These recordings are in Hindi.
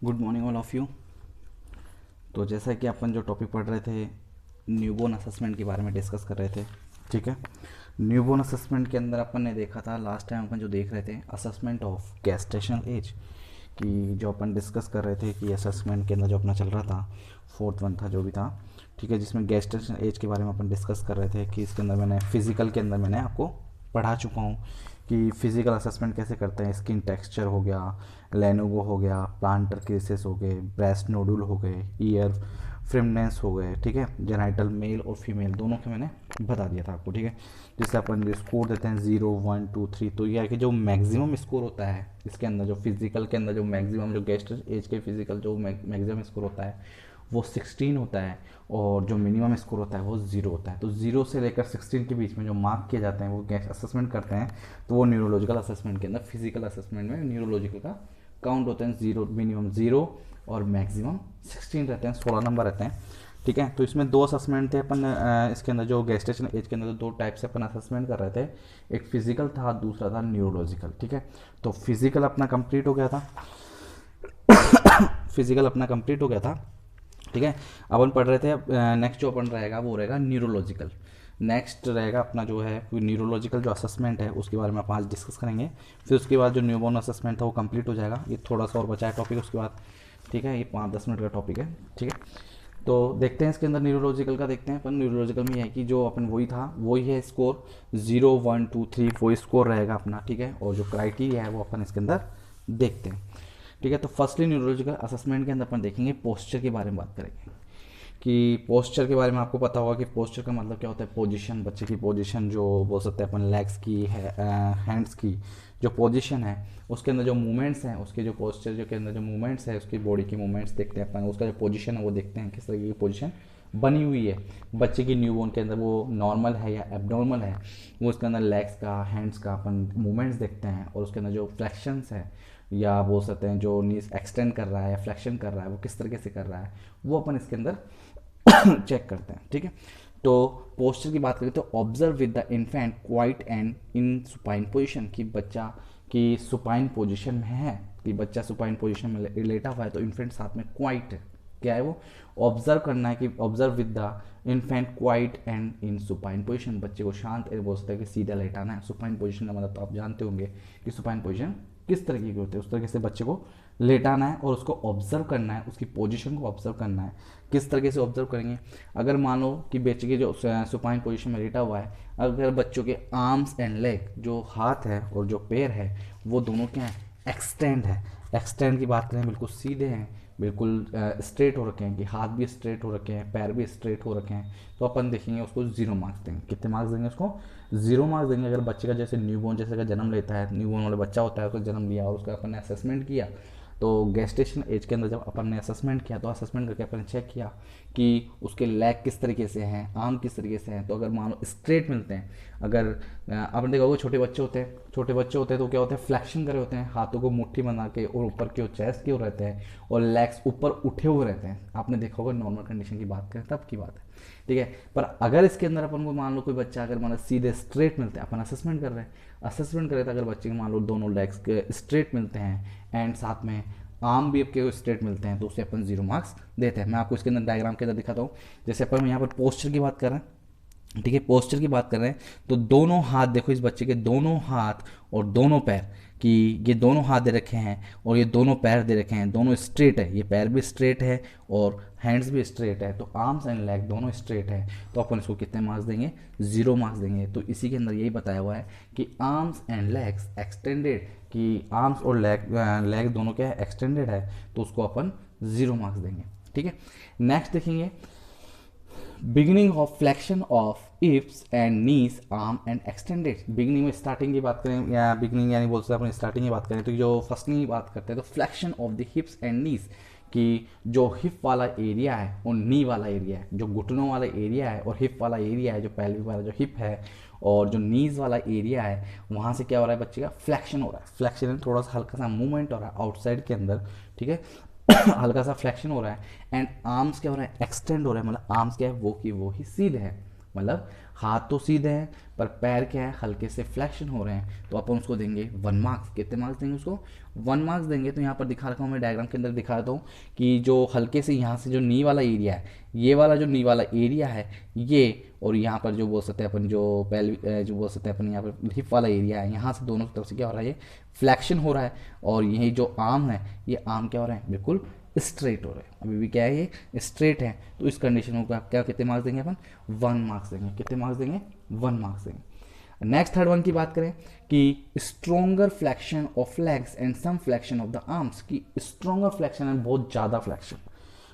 Good morning all of you. तो जैसा कि अपन जो टॉपिक पढ़ रहे थे, न्यूबॉर्न असेसमेंट के बारे में डिस्कस कर रहे थे। ठीक है, न्यूबॉर्न असेसमेंट के अंदर अपन ने देखा था लास्ट टाइम अपन जो देख रहे थे असेसमेंट ऑफ गेस्टेशनल एज, कि जो अपन डिस्कस कर रहे थे कि असेसमेंट के अंदर जो अपना चल रहा था फोर्थ वन था जो भी था। ठीक है, जिसमें गेस्टेशनल एज के बारे में अपन डिस्कस कर रहे थे कि इसके अंदर मैंने फिजिकल के अंदर मैंने आपको पढ़ा चुका हूँ कि फिजिकल असेसमेंट कैसे करते हैं। स्किन टेक्सचर हो गया, लेनोवो हो गया, प्लांटर केसेस हो गए, ब्रेस्ट नोडुल हो गए, ईयर फ्रिमनेस हो गए। ठीक है, जेनाइटल मेल और फीमेल दोनों के मैंने बता दिया था आपको। ठीक है, जिससे अपन जो स्कोर देते हैं 0 1 2 3, तो यह है कि जो मैक्सिमम स्कोर होता है इसके अंदर, जो फिजिकल के अंदर जो मैक्सिमम जो गेस्ट एज के फिजिकल जो मैक्सिमम स्कोर होता है वो 16 होता है, और जो मिनिमम स्कोर होता है वो 0 होता है। तो 0 से लेकर 16 के बीच में जो मार्क किए जाते हैं वो गेस्ट असेसमेंट करते हैं। तो वो न्यूरोलॉजिकल असेसमेंट के अंदर, फिजिकल असेसमेंट में न्यूरोलॉजिकल का काउंट होते हैं 0, मिनिमम 0 और मैक्सिमम 16 रहते हैं, 16 नंबर रहते हैं। ठीक है, तो इसमें दो असेसमेंट थे अपन इसके अंदर जो गेस्टेशन एज के अंदर दो टाइप से अपन असेसमेंट कर रहे थे। एक फिजिकल था, दूसरा था न्यूरोलॉजिकल। ठीक है, तो फिजिकल अपना कंप्लीट हो गया था। फिजिकल अपना कंप्लीट हो गया था। ठीक है, अपन पढ़ रहे थे नेक्स्ट जो अपन रहेगा वो रहेगा न्यूरोलॉजिकल। नेक्स्ट रहेगा अपना जो है न्यूरोलॉजिकल जो असेसमेंट है उसके बारे में आप आज डिस्कस करेंगे। फिर उसके बाद जो न्यूबॉर्न असेसमेंट था वो कंप्लीट हो जाएगा। ये थोड़ा सा और बचा है टॉपिक उसके बाद। ठीक है, ये 5-10 मिनट का टॉपिक है। ठीक है, तो देखते हैं इसके अंदर न्यूरोलॉजिकल का। देखते हैं अपन न्यूरोलॉजिकल में है कि जो अपन वही था वही है स्कोर 0 1 2 3 वही स्कोर रहेगा अपना। ठीक है, और जो क्राइटेरिया है वो अपन इसके अंदर देखते हैं। ठीक है, तो फर्स्टली न्यूरोलॉजिकल असेसमेंट के अंदर अपन देखेंगे पोस्चर के बारे में बात करेंगे कि पोस्चर के बारे में आपको पता होगा कि पोस्चर का मतलब क्या होता है। पोजीशन, बच्चे की पोजीशन जो बोल सकते हैं अपन, लेग्स की है, हैंड्स की जो पोजीशन है उसके अंदर जो मूवमेंट्स हैं, उसके जो पोस्चर जो के अंदर जो मूवमेंट्स है उसकी बॉडी की मूवमेंट्स देखते हैं अपन। उसका जो पोजीशन है वो देखते हैं किस तरीके की पोजीशन बनी हुई है बच्चे की न्यूबॉर्न के अंदर, वो नॉर्मल है या एबनॉर्मल है। वो उसके अंदर लेग्स का, हैंड्स का अपन मूवमेंट्स देखते हैं, और उसके अंदर जो फ्लैक्शंस है या बोल सकते हैं जो नीज एक्सटेंड कर रहा है या फ्लैक्शन कर रहा है वो किस तरीके से कर रहा है वो अपन इसके अंदर चेक करते हैं। ठीक है, तो पोस्चर की बात करें तो observe with the infant quiet and in supine position, कि बच्चा की सुपाइन पोजिशन में है, कि बच्चा सुपाइन पोजिशन में लेटा हुआ है तो इन्फेंट साथ में क्वाइट है। क्या है वो ऑब्जर्व करना है कि observe with the infant quiet and in supine position, बच्चे को शांत बोल सकते हैं कि सीधा लेटाना है। सुपाइन पोजिशन का मतलब तो आप जानते होंगे कि सुपाइन पोजिशन किस तरीके की होती है। उस तरीके से बच्चे को लेटाना है और उसको ऑब्जर्व करना है, उसकी पोजीशन को ऑब्जर्व करना है। किस तरीके से ऑब्जर्व करेंगे, अगर मान लो कि बच्चे की जो सुपाइन पोजीशन में लेटा हुआ है, अगर बच्चों के आर्म्स एंड लेग, जो हाथ है और जो पैर है वो दोनों क्या है, एक्सटेंड है। एक्सटेंड की बात करें बिल्कुल सीधे हैं, बिल्कुल स्ट्रेट हो रखे हैं, कि हाथ भी स्ट्रेट हो रखे हैं, पैर भी स्ट्रेट हो रखे हैं, तो अपन देखेंगे उसको 0 मार्क्स देंगे। कितने मार्क्स देंगे उसको, 0 मार्क्स देंगे। अगर बच्चे का जैसे न्यूबॉर्न जैसे का जन्म लेता है, न्यूबॉर्न वाला बच्चा होता है, उसका जन्म लिया और उसका अपन ने असेसमेंट किया, तो गेस्टेशन एज के अंदर जब अपन ने असेसमेंट किया तो असेसमेंट करके अपन ने चेक किया कि उसके लेग किस तरीके से हैं, आर्म किस तरीके से हैं। तो अगर मान लो स्ट्रेट मिलते हैं, अगर आपने देखा होगा छोटे बच्चे होते हैं, छोटे बच्चे होते हैं तो क्या होते हैं, फ्लैक्शन करे होते हैं, हाथों को मुट्ठी बना के और ऊपर के चेस्ट के रहते हैं और लेग्स ऊपर उठे हुए रहते हैं। आपने देखा होगा नॉर्मल कंडीशन की बात करें तब की बात है। ठीक है, पर अगर इसके अंदर अपन को मान लो कोई बच्चा अगर मान लो सीधे स्ट्रेट मिलते हैं, अपन असेसमेंट कर रहे हैं, असेसमेंट कर रहे थे, अगर बच्चे के मान लो दोनों लेग्स के स्ट्रेट मिलते हैं एंड साथ में आर्म भी आपके स्ट्रेट मिलते हैं, तो उसे अपन 0 मार्क्स देते हैं। मैं आपको इसके अंदर डायग्राम के अंदर दिखाता हूँ। जैसे अपन यहाँ पर पोस्चर की बात कर रहे हैं, ठीक है, पोस्चर की बात कर रहे हैं तो दोनों हाथ देखो, इस बच्चे के दोनों हाथ और दोनों पैर, कि ये दोनों हाथ दे रखे हैं और ये दोनों पैर दे रखे हैं, दोनों स्ट्रेट है, ये पैर भी स्ट्रेट है और हैंड्स भी स्ट्रेट है, तो आर्म्स एंड लेग दोनों स्ट्रेट है, तो अपन इसको कितने मार्क्स देंगे, 0 मार्क्स देंगे। तो इसी के अंदर यही बताया हुआ है कि आर्म्स एंड लेग्स एक्सटेंडेड, कि आर्म्स और लेग दोनों क्या है, एक्सटेंडेड है, तो उसको अपन 0 मार्क्स देंगे। ठीक है, नेक्स्ट देखेंगे beginning of flexion of हिप्स and knees, arm and extended. Beginning में स्टार्टिंग की बात करें, या बिगिनिंग यानी बोल सकते हैं अपन स्टार्टिंग की बात करें, तो जो फर्स्टली की बात करते हैं तो flexion of the hips and knees, कि जो हिप वाला एरिया है और नी वाला एरिया है, जो घुटनों वाला एरिया है और हिप वाला एरिया है, जो पहलवी वाला जो हिप है और जो नीज वाला एरिया है, वहाँ से क्या हो रहा है, बच्चे का फ्लैक्शन हो रहा है। फ्लैक्शन थोड़ा सा हल्का सा मूवमेंट हो रहा है आउटसाइड के अंदर। ठीक है, हल्का सा फ्लैक्शन हो रहा है एंड आर्म्स क्या हो रहा है, एक्सटेंड हो रहा है, मतलब आर्म्स क्या है वो कि वो ही सीधे है, मतलब हाथ तो सीधे हैं पर पैर क्या है, हल्के से फ्लेक्शन हो रहे हैं, तो अपन उसको देंगे 1 मार्क्स। कितने मार्क्स देंगे उसको? 1 मार्क्स देंगे। तो यहाँ पर दिखा रखा हूँ मैं, डायग्राम के अंदर दिखा देता हूँ कि जो हल्के से यहाँ से जो नी वाला एरिया है, ये वाला जो नी वाला एरिया है ये, और यहाँ पर जो बोल सकते हैं अपन जो जो बोल सकते हैं अपन यहाँ पर हिप वाला एरिया है, यहाँ से दोनों तरफ से क्या हो रहा है, ये फ्लैक्शन हो रहा है। और यही जो आर्म है, ये आर्म क्या हो रहा है, बिल्कुल स्ट्रेट हो रहा है। अभी भी क्या है, ये स्ट्रेट है। तो इस कंडीशन को क्या कितने मार्क्स देंगे अपन? 1 मार्क्स देंगे। कितने मार्क्स देंगे? 1 मार्क्स देंगे। नेक्स्ट थर्ड वन की बात करें कि stronger flexion of legs and some flexion of the arms, की स्ट्रोंगर फ्लैक्शन है, बहुत ज़्यादा फ्लैक्शन,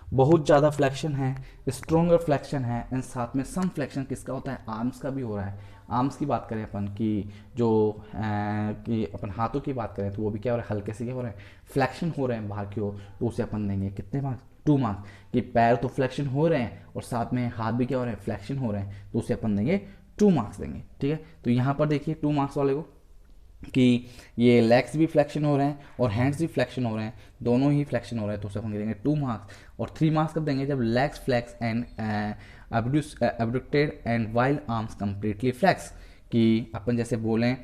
बहुत ज़्यादा फ्लैक्शन है, स्ट्रोंगर फ्लैक्शन है, एंड साथ में सम फ्लैक्शन किसका होता है, आर्म्स का भी हो रहा है। आर्म्स की बात करें अपन कि जो कि अपन हाथों की बात करें तो वो भी क्या हो रहा है, हल्के से क्या हो रहा है, फ्लैक्शन हो रहे हैं बाहर की ओर, तो उसे अपन देंगे कितने मार्क्स? 2 मार्क्स। कि पैर तो फ्लैक्शन हो रहे हैं और साथ में हाथ भी क्या हो रहे हैं, फ्लैक्शन हो रहे हैं, तो उसे अपन देंगे 2 मार्क्स देंगे। ठीक है, तो यहाँ पर देखिए 2 मार्क्स वाले को कि ये लेग्स भी फ्लैक्शन हो रहे हैं और हैंड्स भी फ्लैक्शन हो रहे हैं, दोनों ही फ्लैक्शन हो रहे हैं, तो उसे हम देंगे 2 मार्क्स। और 3 मार्क्स कब देंगे? जब legs flex and abducted and while arms completely flex, कि अपन जैसे बोलें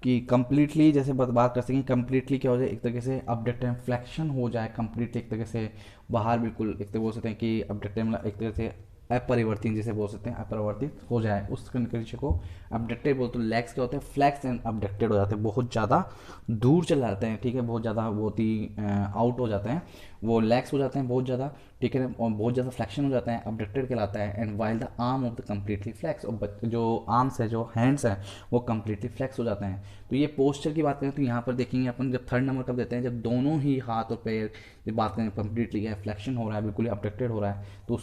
कि कंप्लीटली, जैसे बात कर सकें कंप्लीटली क्या हो जाए, एक तरीके से अपडेटेड फ्लैक्शन हो जाए कंप्लीटली, एक तरीके से बाहर बिल्कुल, एक तरह बोल सकते हैं कि अपडेटेड मतलब एक तरह से अपरिवर्तित, जिसे बोल सकते हैं अपरिवर्तित हो जाए, उस कंडीशन को अपडेटेड बोलते हैं। लेग्स क्या होते हैं, फ्लैक्स एंड अपडेटेड हो जाते हैं, बहुत ज़्यादा दूर चले जाते हैं। ठीक है, बहुत ज़्यादा बहुत ही आउट हो जाते हैं, वो लेग्स हो जाते हैं बहुत ज़्यादा। ठीक है, और बहुत ज़्यादा फ्लैक्शन हो जाता है, अपडेटेड कहलाता है। And while the arm of the completely flex, और जो आर्म्स है, जो हैंड्स हैं, वो कम्प्लीटली फ्लैक्स हो जाते हैं। तो ये पोस्चर की बात करें तो यहाँ पर देखेंगे अपन, जब थर्ड नंबर कब देते हैं, जब दोनों ही हाथ और पैर की बात करें कम्प्लीटली फ्लैक्शन हो रहा है, बिल्कुल अपडेटेड हो रहा है, तो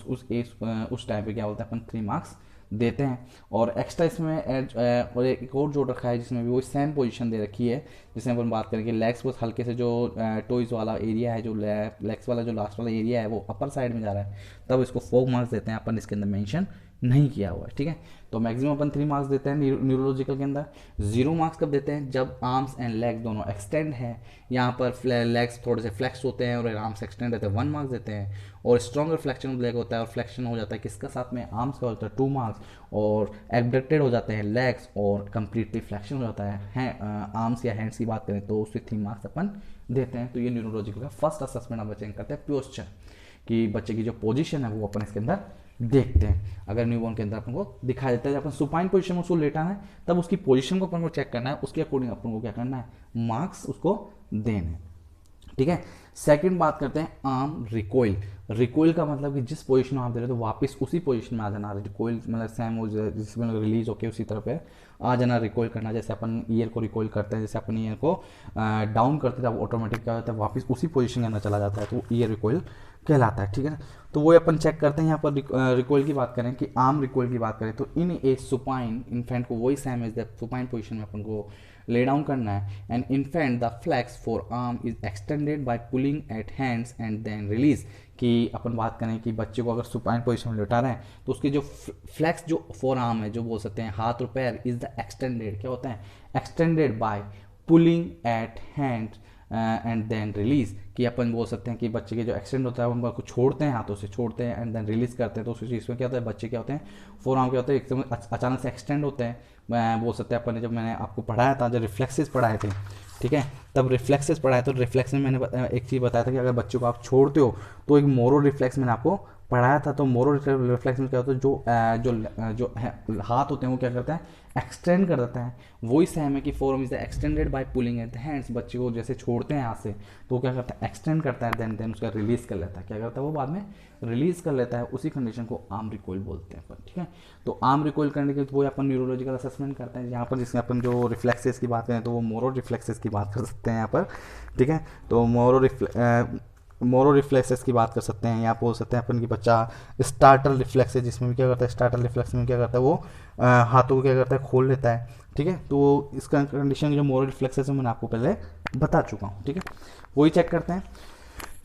उस टाइम पे क्या बोलते हैं अपन 3 मार्क्स देते हैं। और एक्स्ट्रा इसमें और एक और जोड़ रखा है जिसमें भी वो सेम पोजीशन दे रखी है, जिसमें अपन बात करेंगे लेग्स को हल्के से जो टोइज वाला एरिया है, जो लेग्स वाला जो लास्ट वाला एरिया है वो अपर साइड में जा रहा है, तब इसको 4 मार्क्स देते हैं अपन, इसके अंदर मेंशन नहीं किया हुआ है। ठीक है, तो मैक्सिमम अपन 3 मार्क्स देते हैं न्यूरोलॉजिकल के अंदर। 0 मार्क्स कब देते हैं? जब आर्म्स एंड लेग दोनों एक्सटेंड है, यहाँ पर लेग्स थोड़े से फ्लेक्स होते हैं और आर्म्स एक्सटेंड रहते हैं, 1 मार्क्स देते हैं। और स्ट्रॉन्गर फ्लेक्शन ऑफ लेग होता है और फ्लेक्शन हो जाता है किसका साथ में, आर्म्स का होता है, 2 मार्क्स। और एबडक्टेड हो जाते हैं लेग्स और कंप्लीटली फ्लेक्शन हो जाता है आर्म्स या हैंड्स की बात करें तो उससे 3 मार्क्स अपन देते हैं। तो ये न्यूरोलॉजिकल का फर्स्ट असेसमेंट आप बच्चे करते हैं, पोस्चर, कि बच्चे की जो पोजीशन है वो अपन इसके अंदर देखते हैं। अगर न्यूबॉर्न के अंदर अपन को दिखाई देता है, जब अपन सुपाइन पोजीशन में उसको लेटाना है, तब उसकी पोजीशन को अपन को चेक करना है, उसके अकॉर्डिंग अपन को क्या करना है, मार्क्स उसको देने। ठीक है, सेकंड बात करते हैं आर्म रिकॉइल। रिकॉइल का मतलब कि जिस पोजीशन में आप दे रहे हो तो वापस उसी पोजीशन में आ जाना। रिकॉइल मतलब सेम हो, जिसमें रिलीज होके उसी तरफ है आ जाना, रिकॉइल करना। जैसे अपन ईयर को रिकॉइल करते हैं, जैसे अपन ईयर को डाउन करते हैं, ऑटोमेटिक क्या होता है, वापस उसी पोजीशन के अंदर चला जाता है, तो ईयर रिकॉइल कहलाता है। ठीक है ना, तो वो अपन चेक करते हैं। यहाँ पर रिकॉइल की बात करें कि आर्म रिकॉइल की बात करें तो इन ए सुपाइन इन्फेंट को वही same as the supine position में अपन को ले डाउन करना है। And infant the flex for arm is extended by pulling at hands and then release, कि अपन बात करें कि बच्चे को अगर सुपाइन पोजीशन में लेटा रहे हैं तो उसके जो फ्लैक्स जो फोर आर्म है, जो बोल सकते हैं हाथ और पैर, इज द एक्सटेंडेड, क्या होता है, extended by pulling at hand and then release, कि अपन बोल सकते हैं कि बच्चे के जो एक्सटेंड होता है उनको छोड़ते हैं, हाथों से छोड़ते हैं एंड देन रिलीज करते हैं। तो उस चीज़ में क्या होता है, बच्चे क्या होते हैं, फोर आर्म क्या होते हैं, एकदम अचानक से एक्सटेंड होते हैं। मैं बोल सकते हैं अपन ने, जब मैंने आपको पढ़ाया था, जब रिफ्लेक्सेस पढ़ाए थे, ठीक है, तब रिफ्लेक्सेस पढ़ाया, तो रिफ्लेक्स में मैंने एक चीज़ बताया था कि अगर बच्चों को आप छोड़ते हो तो एक मोरो रिफ्लेक्स मैंने आपको पढ़ाया था। तो मोरो रिफ्लेक्स में क्या होता है, जो हाथ होते हैं वो क्या करते हैं, एक्सटेंड कर देते हैं। वही सेम है कि forum is extended by pulling at the hands, बच्चे को जैसे छोड़ते हैं हाथ से तो वो क्या करता है, एक्सटेंड करता है, देन उसका रिलीज कर लेता है। क्या करता है वो, बाद में रिलीज कर लेता है। उसी कंडीशन को आर्म रिकॉइल बोलते हैं अपन। ठीक है, तो आर्म रिकॉइल करने के वो अपन न्यूरोलॉजिकल असेसमेंट करते हैं। यहाँ पर जिसमें अपन जो रिफ्लेक्सेस की बात करें तो वो मोरो रिफ्लेक्सेस की बात कर सकते हैं यहाँ पर। ठीक है, तो मोरो रिफ्लेक्सेस की बात कर सकते हैं। यहाँ बोल सकते हैं अपन की बच्चा स्टार्टर रिफ्लेक्स है, जिसमें भी क्या करता है, स्टार्टर रिफ्लेक्स में क्या करता है, वो हाथों को क्या करता है, खोल लेता है। ठीक है, तो इसका कंडीशन जो मोरो रिफ्लेक्सेस है मैंने आपको पहले बता चुका हूँ। ठीक है, वही चेक करते हैं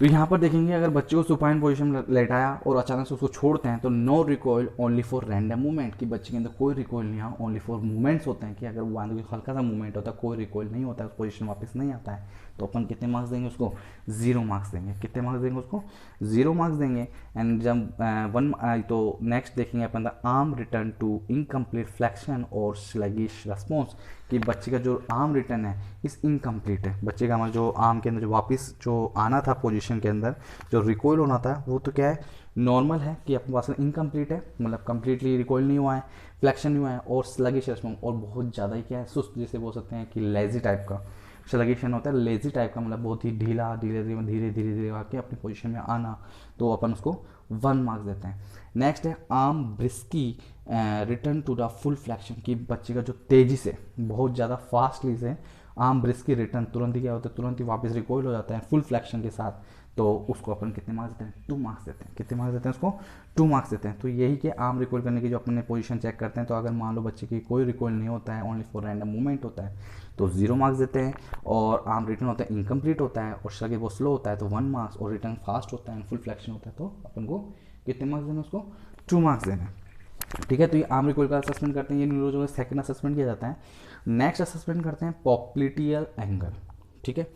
तो यहाँ पर देखेंगे अगर बच्चे को सुपाइन पोजीशन में लेटाया और अचानक से उसको छोड़ते हैं तो no recoil only for random movement, कि बच्चे के अंदर कोई रिकॉइल नहीं है, ओनली फॉर मूवमेंट्स होते हैं, कि अगर वो बांध के हल्का सा मूवमेंट होता है कोई रिकॉइल नहीं होता है, उस पोजीशन वापस नहीं आता है, तो अपन कितने मार्क्स देंगे उसको, 0 मार्क्स देंगे। कितने मार्क्स देंगे उसको, 0 मार्क्स देंगे। एंड जब तो नेक्स्ट देखेंगे अपन the arm return to incomplete flexion और स्लगिश रेस्पॉन्स, कि बच्चे का जो आर्म रिटर्न है इस इनकम्प्लीट है, बच्चे का हमारा जो आर्म के अंदर जो वापस जो आना था पोजीशन के अंदर जो रिकॉइल होना था वो तो क्या है, नॉर्मल है, कि अपने पास इनकम्प्लीट है, मतलब कंप्लीटली रिकॉइल नहीं हुआ है, फ्लैक्शन नहीं हुआ है, और स्लगिश रेस्पॉन्स, और बहुत ज़्यादा ही क्या है, सुस्त, जिसे बोल सकते हैं कि लेजी टाइप का स्लगिशन होता है, लेजी टाइप का, मतलब बहुत ही ढीला, धीरे धीरे धीरे धीरे धीरे आके अपनी पोजीशन में आना, तो अपन उसको 1 मार्क्स देते हैं। नेक्स्ट है arm briskly return to the full flexion, कि बच्चे का जो तेज़ी से बहुत ज़्यादा फास्टली से आर्म ब्रिस्की रिटर्न, तुरंत ही क्या होता है, तुरंत ही वापस रिकॉइल हो जाता है फुल फ्लैक्शन के साथ, तो उसको अपन कितने मार्क्स देते हैं, 2 मार्क्स देते हैं। कितने मार्क्स देते हैं उसको, 2 मार्क्स देते हैं। तो यही कि आर्म रिकॉइल करने की जो अपने पोजीशन चेक करते हैं, तो अगर मान लो बच्चे की कोई रिकॉइल नहीं होता है, ओनली फॉर रैंडम मूवमेंट होता है, तो 0 मार्क्स देते हैं। और आर्म रिटर्न होता है इनकम्प्लीट होता है, और स्लगिश वो स्लो होता है तो 1 मार्क्स, और रिटर्न फास्ट होता है, फुल फ्लैक्शन होता है, तो अपन को कितने मार्क्स देना उसको, 2 मार्क्स देना। ठीक है, तो ये आर्म रिकॉइल का असेसमेंट करते हैं, ये न्यूरोलॉजिकल सेकंड असेसमेंट किया जाता है। नेक्स्ट असेसमेंट करते हैं पॉप्लिटियल एंगल। ठीक है,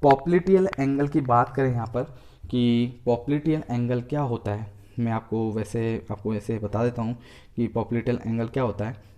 पॉप्लिटियल एंगल की बात करें यहाँ पर कि पॉप्लिटियल एंगल क्या होता है, मैं आपको वैसे बता देता हूँ कि पॉप्लिटियल एंगल क्या होता है।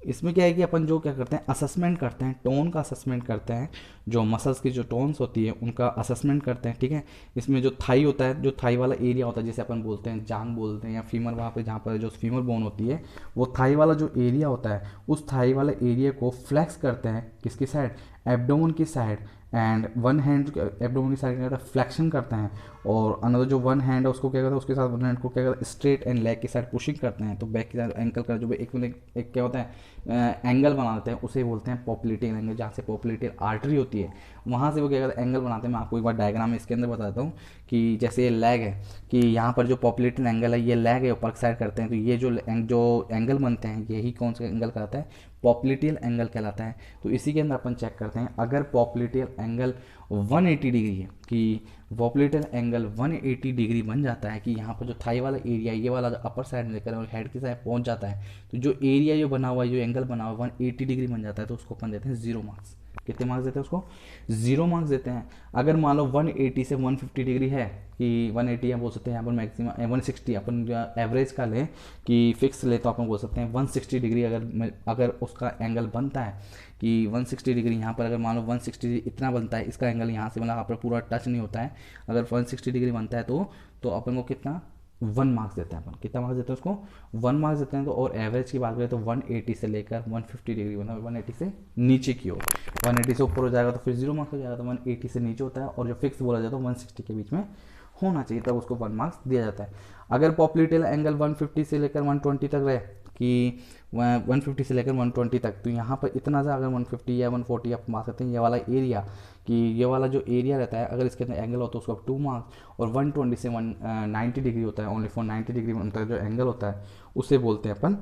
इसमें क्या है कि अपन जो क्या करते हैं, असेसमेंट करते हैं, टोन का असेसमेंट करते हैं, जो मसल्स की जो टोन्स होती है उनका असेसमेंट करते हैं। ठीक है, इसमें जो थाई होता है, जो थाई वाला एरिया होता है, जिसे अपन बोलते हैं जांग बोलते हैं, या फीमर, वहाँ पे जहाँ पर जो फीमर बोन होती है, वो थाई वाला जो एरिया होता है, उस थाई वाले एरिया को फ्लेक्स करते हैं किसकी साइड, एब्डोमेन की side. And one hand abdomen की साइड क्या करता है, फ्लेक्शन करते हैं, और अनदर जो वन हैंड है उसको क्या करता है, उसके साथ वन हैंड को क्या करता है, स्ट्रेट एंड लेग की साइड पुशिंग करते हैं, तो बैक की साइड एंकल का जो एक क्या होता है, एंगल बना देते हैं, उसे बोलते हैं पॉप्लिटियल एंगल। जहाँ से पॉप्लिटियल आर्टरी होती है वहाँ से वो क्या करते हैं, एंगल बनाते हैं। मैं आपको एक बार डायग्राम इसके अंदर बता देता हूँ कि जैसे ये लेग है, कि यहाँ पर जो पॉप्लिटियल एंगल है, ये लेग है, ऊपर साइड करते हैं, तो ये जो एंगल बनते हैं यही कौन सा एंगल कहलाता है, पॉप्लिटियल एंगल कहलाता है। तो इसी के अंदर अपन चेक करते हैं, अगर पॉप्लिटियल एंगल 180 डिग्री है, कि पॉप्लिटियल एंगल 180 डिग्री बन जाता है, कि यहाँ पर जो थाई वाला एरिया, ये वाला जो अपर साइड में लेकर और हेड की साइड पहुँच जाता है, तो जो एरिया जो बना हुआ है, जो एंगल बना हुआ है 180 डिग्री बन जाता है, तो उसको अपन देते हैं 0 मार्क्स। कितने मार्क्स देते हैं उसको, 0 मार्क्स देते हैं। अगर मान लो 180 से 150 डिग्री है, कि 180 या बोल सकते हैं यहाँ पर मैक्सिमम 160, अपन एवरेज का लें कि फिक्स ले, तो अपन बोल सकते हैं 160 डिग्री अगर उसका एंगल बनता है, कि 160 डिग्री यहाँ पर अगर मान लो 160 इतना बनता है, इसका एंगल यहाँ से मतलब यहाँ पर पूरा टच नहीं होता है, अगर 160 डिग्री बनता है तो अपन को कितना 1 मार्क्स देते हैं। अपन कितना मार्क्स देते हैं उसको, 1 मार्क्स देते हैं। तो और एवरेज की बात करें तो 180 से लेकर 150 डिग्री, मतलब 180 से नीचे की ओर, 180 से ऊपर हो जाएगा तो फिर 0 मार्क्स हो जाएगा, तो 180 से नीचे होता है, और जो फिक्स बोला जाता है 160 के बीच में होना चाहिए, तब उसको 1 मार्क्स दिया जाता है। अगर पॉप्लिटियल एंगल 150 से लेकर 120 तक रहे, कि 150 से लेकर 120 तक, तो यहाँ पर इतना सा अगर 150 या 140 आप मान सकते हैं, ये वाला एरिया, कि ये वाला जो एरिया रहता है, अगर इसके अंदर एंगल होता है उसको 2 मार्क्स, और 120 से 190 डिग्री होता है, ओनली फॉर 90 डिग्री अंतर जो एंगल होता है उसे बोलते हैं अपन,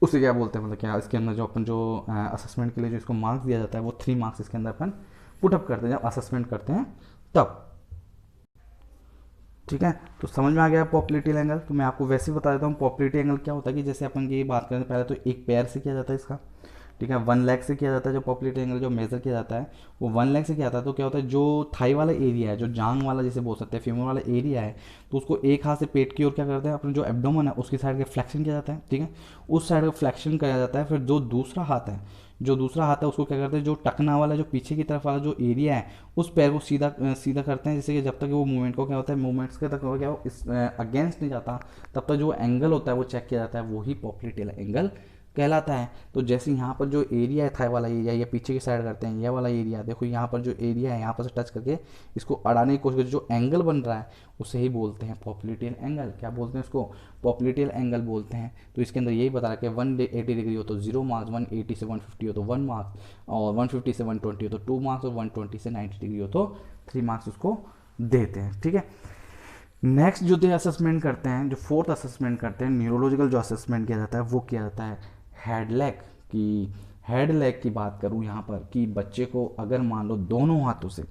उसे क्या बोलते हैं, मतलब क्या इसके अंदर जो अपन जो असेसमेंट के लिए जो इसको मार्क्स दिया जाता है वो 3 मार्क्स इसके अंदर अपन पुटअप करते हैं जब असेसमेंट करते हैं तब। ठीक है, तो समझ में आ गया पॉपुलेटिव एंगल। तो मैं आपको वैसे ही बता देता हूँ पॉपुलेटिव एंगल क्या होता है, कि जैसे अपन की बात करें पहले तो एक पैर से किया जाता है इसका, ठीक है, 1 लेग से किया जाता है। जो पॉपुलेटिव एंगल जो मेजर किया जाता है वो 1 लेग से किया जाता है। तो क्या होता है, जो थाई वाला एरिया है, जो जांग वाला जिसे बोल सकते हैं, फीमर वाला एरिया है, तो उसको एक हाथ से पेट की ओर क्या करते हैं, अपने जो एब्डोमेन है उसकी साइड का फ्लेक्शन किया जाता है, ठीक है, उस साइड का फ्लेक्शन किया जाता है। फिर जो दूसरा हाथ है, उसको क्या करते हैं, जो टकना वाला जो पीछे की तरफ वाला जो एरिया है उस पैर को सीधा करते हैं, जैसे कि जब तक वो मूवमेंट को क्या होता है, मूवमेंट्स के तक क्या वो इस अगेंस्ट नहीं जाता, तब तक जो एंगल होता है वो चेक किया जाता है, वही पॉपुलेटिव एंगल कहलाता है। तो जैसे यहाँ पर जो एरिया है थाई वाला एरिया, या पीछे की साइड करते हैं ये वाला एरिया, देखो यहाँ पर जो एरिया है यहाँ पर से टच करके इसको अड़ाने की कोशिश करते, जो एंगल बन रहा है उसे ही बोलते हैं पॉपुलेटिव एंगल। क्या बोलते हैं उसको, पॉपुलेटिव एंगल बोलते हैं। तो इसके अंदर यही बता रहा है कि 180 डिग्री हो तो 0 मार्क्स, 180 से 150 हो तो 1 मार्क्स, और 150 से 120 हो तो 2 मार्क्स, और 120 से 90 डिग्री हो तो 3 मार्क्स उसको देते हैं। ठीक है, नेक्स्ट जो असेसमेंट करते हैं, जो फोर्थ असेसमेंट करते हैं, न्यूरोलॉजिकल जो असेसमेंट किया जाता है वो किया जाता है हेड लेग की। हेड लेग की बात करूँ यहाँ पर, कि बच्चे को अगर मान लो दोनों हाथों से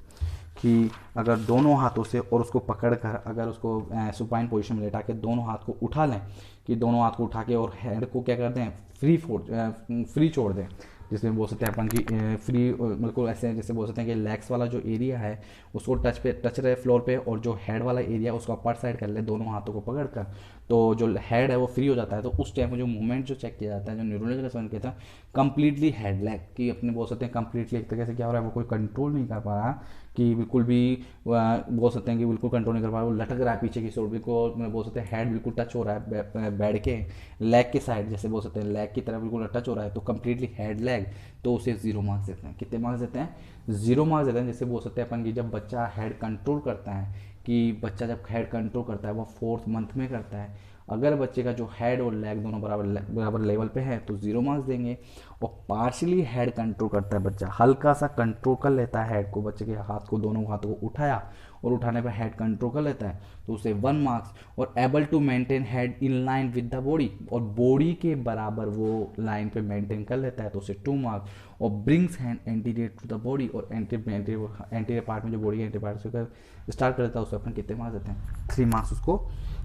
कि अगर दोनों हाथों से और उसको पकड़ कर अगर उसको सुपाइन पोजीशन में लेटा के दोनों हाथ को उठा लें, कि दोनों हाथ को उठा के और हेड को क्या कर दें, फ्री छोड़ दें, जिसमें बोल सकते हैं अपन की फ्री, बिल्कुल ऐसे जैसे बोल सकते हैं कि लेग्स वाला जो एरिया है उसको टच रहे फ्लोर पे, और जो हेड वाला एरिया उसको अपर साइड कर ले दोनों हाथों को पकड़ कर, तो जो हेड है वो फ्री हो जाता है। तो उस टाइम में जो मूवमेंट जो चेक किया जाता है, जो न्यूरोलॉजिकल असेसमेंट किया था, कंप्लीटली हेड लेग की अपने बोल सकते हैं कंप्लीटली एक तरीके से क्या हो रहा है, वो कोई कंट्रोल नहीं कर पा रहा कि बिल्कुल भी बोल सकते हैं कि बिल्कुल कंट्रोल नहीं कर पा रहा, वो लटक रहा है पीछे की साइड, बिल्कुल बोल सकते हैं हेड बिल्कुल टच हो रहा है बेड के लेग के साइड, जैसे बोल सकते हैं लेग की तरफ बिल्कुल टच हो रहा है, तो कंप्लीटली हेड लेग, तो उसे 0 मार्क्स देते हैं। कितने मार्क्स देते हैं? 0 मार्क्स देते हैं। जैसे बोल सकते हैं अपन की जब बच्चा हेड कंट्रोल करता है, कि बच्चा जब हेड कंट्रोल करता है वो 4th मंथ में करता है, अगर बच्चे का जो हेड और लेग दोनों बराबर लेवल पे है तो 0 मार्क्स देंगे। और पार्शली हेड कंट्रोल करता है बच्चा, हल्का सा कंट्रोल कर लेता है हेड को, बच्चे के हाथ को दोनों हाथों को उठाया और उठाने पर हेड कंट्रोल कर लेता है तो उसे 1 मार्क्स। और able to maintain head in line with the body, और बॉडी के बराबर वो लाइन पे मेंटेन कर लेता है तो उसे 2 मार्क्स। और brings hand anterior to the body, और एंटीरियर पार्ट में जो बॉडी है एंटीरियर पार्ट से स्टार्ट कर देता है, उसको अपन कितने मार्क्स देते हैं? 3 मार्क्स उसको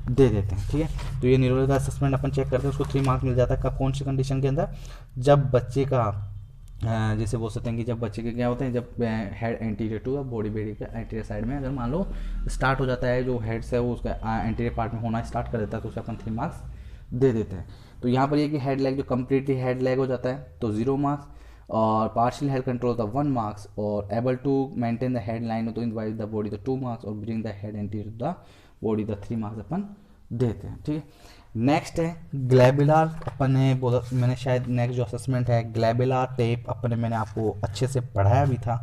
दे देते हैं। ठीक है, तो ये न्यूरोलॉजिकल असेसमेंट अपन चेक करते हैं, उसको 3 मार्क्स मिल जाता है। कब, कौन सी कंडीशन के अंदर? जब बच्चे का जैसे बोल सकते हैं कि जब बच्चे के क्या होते हैं, जब हेड एंटीरियर टू बॉडी के एंटीरियर साइड में अगर मान लो स्टार्ट हो जाता है, जो हेड से वो उसका एंटीरियर पार्ट में होना स्टार्ट कर देता है, तो उसे अपन 3 मार्क्स दे देते हैं। तो यहाँ पर ये कि हेड लेग जो कम्प्लीटली हेड लेग हो जाता है तो 0 मार्क्स, और partial head control the 1 marks, और able to maintain the head line to in wide the body the 2 marks, और bring the head anterior to the body the 3 marks अपन देते हैं। ठीक है, नेक्स्ट है ग्लैबुलर। अपन ने बोला, मैंने शायद नेक्स्ट जो असेसमेंट है ग्लैबुलर टेप, अपने मैंने आपको अच्छे से पढ़ाया भी था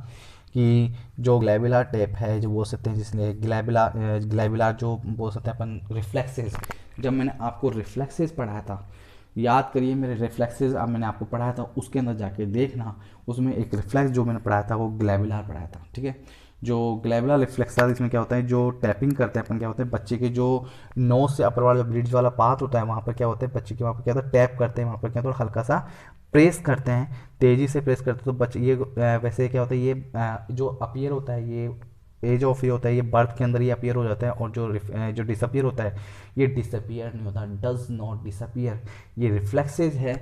कि जो ग्लैबुलर टेप है जो बोल सकते हैं, जिसने ग्लैबुलर जो बोल सकते हैं अपन रिफ्लेक्सेस, जब मैंने आपको रिफ्लेक्सेस पढ़ाया था, याद करिए मेरे रिफ्लेक्सेस अब मैंने आपको पढ़ाया था, उसके अंदर जाके देखना, उसमें एक रिफ्लेक्स जो मैंने पढ़ाया था वो ग्लैबुलर पढ़ाया था। ठीक है, जो ग्लैबुलर रिफ्लेक्सर, इसमें क्या होता है, जो टैपिंग करते हैं अपन, क्या होता है बच्चे के जो नोज से अपर वाला जो ब्रिज वाला पार्ट होता है वहाँ पर क्या होता है, बच्चे के वहाँ पर क्या होता है टैप करते हैं, वहाँ पर क्या होता है हल्का सा प्रेस करते हैं, तेज़ी से प्रेस करते हैं, तो बच्चे ये वैसे क्या होता है, ये जो अपीयर होता है, ये एज ऑफ ये होता है, ये बर्थ के अंदर ये अपीयर हो जाता है, और जो डिसअपियर होता है ये डिसअपियर नहीं होता, डज नॉट डिसअपियर। ये रिफ्लेक्सेज है,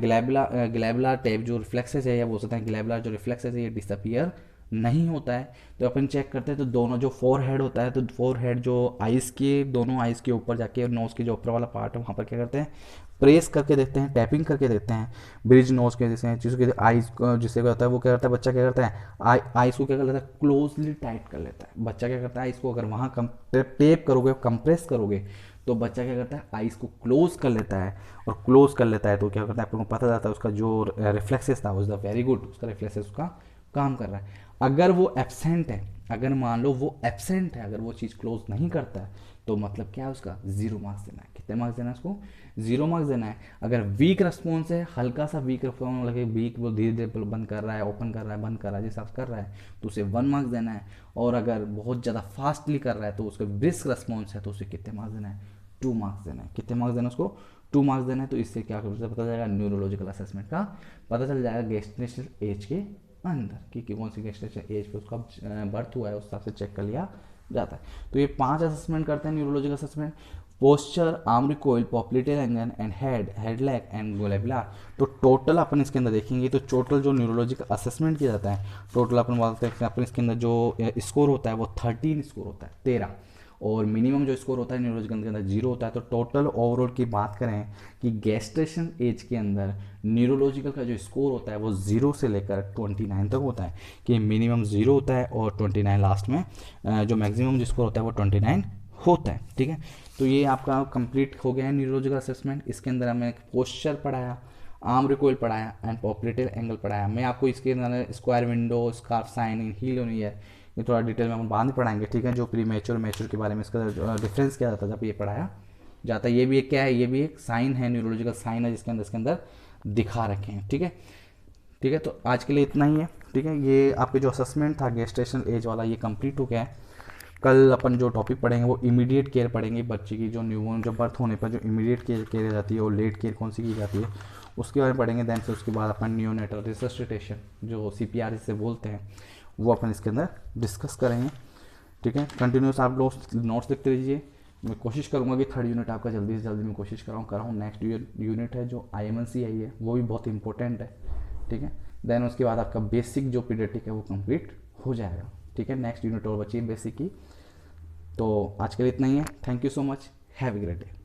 ग्लैबुलर टेप जो रिफ्लेक्सेज है, या बोल सकते हैं ग्लैबुलर जो रिफ्लेक्सेज है ये डिसअपियर नहीं होता है। तो अपन चेक करते हैं, तो दोनों जो फोर हेड होता है, तो फोर हेड जो आइज़ के दोनों आइज़ के ऊपर जाके, और नोज़ के जो ऊपर वाला पार्ट है वहाँ पर क्या करते हैं, प्रेस करके देखते हैं, टैपिंग करके देखते हैं ब्रिज नोज के, जैसे जिसके आइज जिससे क्या होता है, वो क्या करता है, बच्चा क्या करता है, आइज को क्या कर लेता है, क्लोजली टाइट कर लेता है। बच्चा क्या करता है, आइज को अगर वहाँ टेप करोगे, कंप्रेस करोगे, तो बच्चा क्या करता है, आइज को क्लोज कर लेता है, और क्लोज कर लेता है तो क्या करता है, आपको पता चलता है उसका जो रिफ्लेक्सेस था उसका वेरी गुड, उसका रिफ्लेक्सेस उसका काम कर रहा है। अगर वो एब्सेंट है, अगर मान लो वो एब्सेंट है, अगर वो चीज़ क्लोज नहीं करता है, तो मतलब क्या है उसका 0 मार्क्स देना है। कितने मार्क्स देना है उसको? 0 मार्क्स देना है। अगर वीक रिस्पॉन्स है, हल्का सा वीक रिस्पॉन्स लगे, वीक वो धीरे धीरे बंद कर रहा है, ओपन कर रहा है, बंद कर रहा है, जैसा कर रहा है, तो उसे 1 मार्क्स देना है। और अगर बहुत ज़्यादा फास्टली कर रहा है तो उसका ब्रिस्क रिस्पॉन्स है, तो उसे कितने मार्क्स देना है? 2 मार्क्स देना है। कितने मार्क्स देना है उसको? 2 मार्क्स देना है। तो इससे क्या पता जाएगा, न्यूरोलॉजिकल असेसमेंट का पता चल जाएगा गेस्टेशनल एज के अंदर कि कौन सी गेस्टेशनल एज पे उसका बर्थ हुआ है, उस हिसाब से चेक कर लिया जाता है। तो ये 5 असेसमेंट करते हैं neurological assessment: posture, arm recoil, popliteal angle and head leg and glabellar. तो टोटल अपन इसके अंदर देखेंगे, तो टोटल जो न्यूरोलॉजिकल असेसमेंट किया जाता है, टोटल अपन बोलते हैं अपन इसके अंदर जो स्कोर होता है वो 13 स्कोर होता है, 13। और मिनिमम जो स्कोर होता है न्यूरोलॉजिकल के अंदर 0 होता है। तो टोटल ओवरऑल की बात करें कि गेस्टेशन एज के अंदर न्यूरोलॉजिकल का जो स्कोर होता है वो 0 से लेकर 29 तक होता है, कि मिनिमम 0 होता है और 29 लास्ट में जो मैक्सिमम जो स्कोर होता है वो 29 होता है। ठीक है, तो ये आपका कंप्लीट हो गया है न्यूरोलॉजिकल असेसमेंट। इसके अंदर हमें पोस्चर पढ़ाया, आर्म रिकॉइल पढ़ाया एंड पॉप्लेटेड एंगल पढ़ाया। मैं आपको इसके अंदर स्क्वायर विंडो, स्कार्फ साइन इन हील होनी है, ये थोड़ा डिटेल में हम बाद में पढ़ाएंगे। ठीक है, जो प्री मैच्योर मैच्योर के बारे में इसका डिफरेंस क्या जाता है जब ये पढ़ाया जाता है। ये भी एक क्या है, ये भी एक साइन है, न्यूरोलॉजिकल साइन है जिसके अंदर इसके अंदर दिखा रखे हैं। ठीक है, ठीक है, तो आज के लिए इतना ही है। ठीक है, ये आपके जो असेसमेंट था गेस्टेशनल एज वाला ये कंप्लीट हो गया है। कल अपन जो टॉपिक पढ़ेंगे वो इमीडिएट केयर पढ़ेंगे, बच्चे की जो न्यूबॉर्न जो बर्थ होने पर जो इमीडिएट केयर की जाती है और लेट केयर कौन सी की जाती है उसके बारे में पढ़ेंगे। दैन से उसके बाद अपन नियोनेटल रिसस्सिटेशन जो CPR से बोलते हैं वो अपन इसके अंदर डिस्कस करेंगे। ठीक है, कंटिन्यूस आप लोग नोट्स लिखते रहिए। मैं कोशिश करूँगा कि थर्ड यूनिट आपका जल्दी से जल्दी मैं कोशिश कराऊँ। नेक्स्ट यूनिट है जो IMNC आई है वो भी बहुत इंपॉर्टेंट है। ठीक है, देन उसके बाद आपका बेसिक जो पीडियाट्रिक है वो कंप्लीट हो जाएगा। ठीक है, नेक्स्ट यूनिट और बची है बेसिक की। तो आज के लिए इतना ही है। Thank you so much, have a great day.